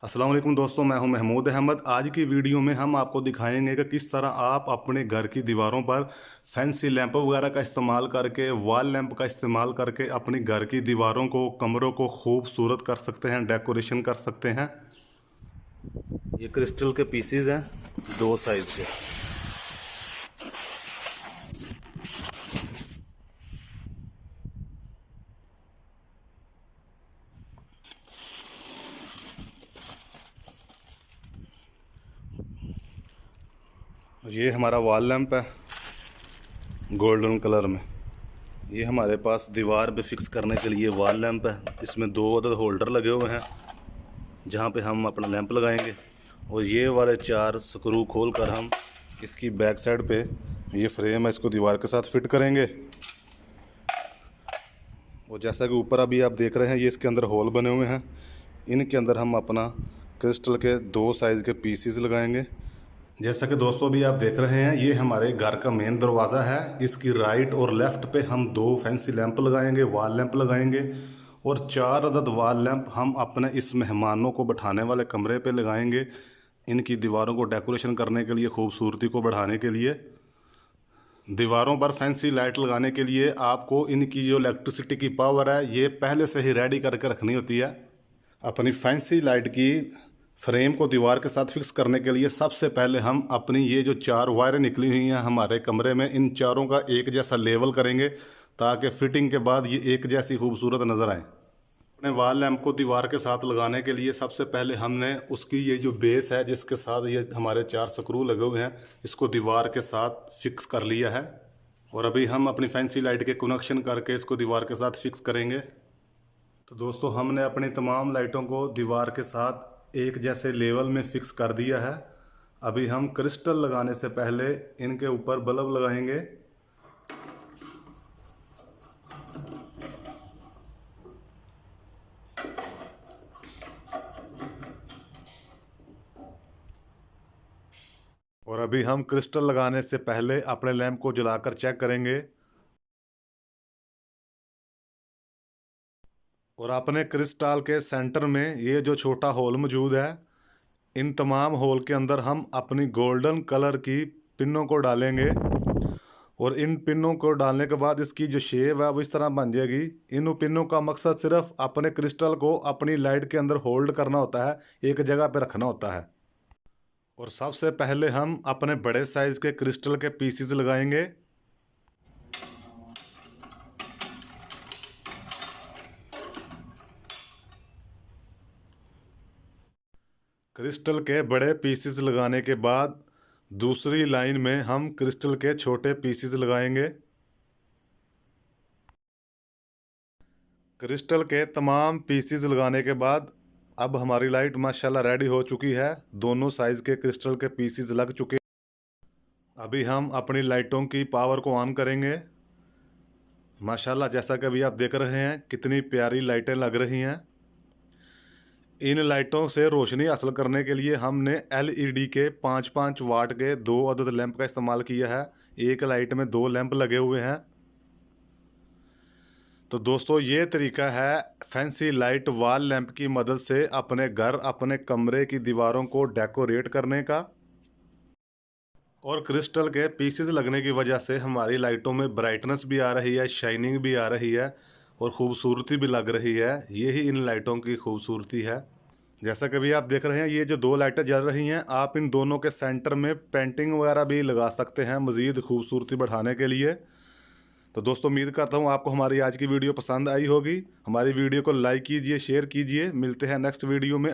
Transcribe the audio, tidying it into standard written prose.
अस्सलाम वालेकुम दोस्तों, मैं हूं महमूद अहमद। आज की वीडियो में हम आपको दिखाएंगे कि किस तरह आप अपने घर की दीवारों पर फैंसी लैंप वगैरह का इस्तेमाल करके, वॉल लैंप का इस्तेमाल करके अपनी घर की दीवारों को, कमरों को खूबसूरत कर सकते हैं, डेकोरेशन कर सकते हैं। ये क्रिस्टल के पीसीज हैं, दो साइज के। ये हमारा वॉल लैंप है गोल्डन कलर में। ये हमारे पास दीवार पे फिक्स करने के लिए वॉल लैंप है। इसमें दो अदद होल्डर लगे हुए हैं जहाँ पे हम अपना लैंप लगाएंगे, और ये वाले चार स्क्रू खोल कर हम इसकी बैक साइड पे ये फ्रेम है, इसको दीवार के साथ फिट करेंगे। और जैसा कि ऊपर अभी आप देख रहे हैं, ये इसके अंदर होल बने हुए हैं। इनके अंदर हम अपना क्रिस्टल के दो साइज़ के पीसीज लगाएंगे। जैसा कि दोस्तों अभी आप देख रहे हैं, ये हमारे घर का मेन दरवाज़ा है। इसकी राइट और लेफ़्ट पे हम दो फैंसी लैंप लगाएंगे, वॉल लैंप लगाएंगे, और चार अदद वॉल लैंप हम अपने इस मेहमानों को बैठाने वाले कमरे पे लगाएंगे, इनकी दीवारों को डेकोरेशन करने के लिए, खूबसूरती को बढ़ाने के लिए। दीवारों पर फैंसी लाइट लगाने के लिए आपको इनकी जो इलेक्ट्रिसिटी की पावर है, ये पहले से ही रेडी करके रखनी होती है। अपनी फैंसी लाइट की फ्रेम को दीवार के साथ फिक्स करने के लिए सबसे पहले हम अपनी ये जो चार वायरें निकली हुई हैं हमारे कमरे में, इन चारों का एक जैसा लेवल करेंगे ताकि फिटिंग के बाद ये एक जैसी खूबसूरत नज़र आए। अपने वॉल लैंप को दीवार के साथ लगाने के लिए सबसे पहले हमने उसकी ये जो बेस है जिसके साथ ये हमारे चार स्क्रू लगे हुए हैं, इसको दीवार के साथ फिक्स कर लिया है। और अभी हम अपनी फैंसी लाइट के कनेक्शन करके इसको दीवार के साथ फिक्स करेंगे। तो दोस्तों, हमने अपनी तमाम लाइटों को दीवार के साथ एक जैसे लेवल में फिक्स कर दिया है। अभी हम क्रिस्टल लगाने से पहले इनके ऊपर बल्ब लगाएंगे। और अभी हम क्रिस्टल लगाने से पहले अपने लैंप को जलाकर चेक करेंगे। और अपने क्रिस्टल के सेंटर में ये जो छोटा होल मौजूद है, इन तमाम होल के अंदर हम अपनी गोल्डन कलर की पिनों को डालेंगे। और इन पिनों को डालने के बाद इसकी जो शेप है वो इस तरह बन जाएगी। इन पिनों का मकसद सिर्फ अपने क्रिस्टल को अपनी लाइट के अंदर होल्ड करना होता है, एक जगह पे रखना होता है। और सबसे पहले हम अपने बड़े साइज के क्रिस्टल के पीसीज लगाएंगे। क्रिस्टल के बड़े पीसीज लगाने के बाद दूसरी लाइन में हम क्रिस्टल के छोटे पीसीज लगाएंगे। क्रिस्टल के तमाम पीसीज लगाने के बाद अब हमारी लाइट माशाल्लाह रेडी हो चुकी है। दोनों साइज़ के क्रिस्टल के पीसीज लग चुके हैं। अभी हम अपनी लाइटों की पावर को ऑन करेंगे। माशाल्लाह, जैसा कि अभी आप देख रहे हैं कितनी प्यारी लाइटें लग रही हैं। इन लाइटों से रोशनी हासिल करने के लिए हमने एलईडी के 5-5 वाट के दो अदद लैंप का इस्तेमाल किया है। एक लाइट में दो लैंप लगे हुए हैं। तो दोस्तों, ये तरीका है फैंसी लाइट वॉल लैंप की मदद से अपने घर, अपने कमरे की दीवारों को डेकोरेट करने का। और क्रिस्टल के पीसेस लगने की वजह से हमारी लाइटों में ब्राइटनेस भी आ रही है, शाइनिंग भी आ रही है, और ख़ूबसूरती भी लग रही है। यही इन लाइटों की खूबसूरती है। जैसा कि अभी आप देख रहे हैं, ये जो दो लाइटें जल रही हैं, आप इन दोनों के सेंटर में पेंटिंग वगैरह भी लगा सकते हैं मज़ीद खूबसूरती बढ़ाने के लिए। तो दोस्तों, उम्मीद करता हूँ आपको हमारी आज की वीडियो पसंद आई होगी। हमारी वीडियो को लाइक कीजिए, शेयर कीजिए। मिलते हैं नेक्स्ट वीडियो में।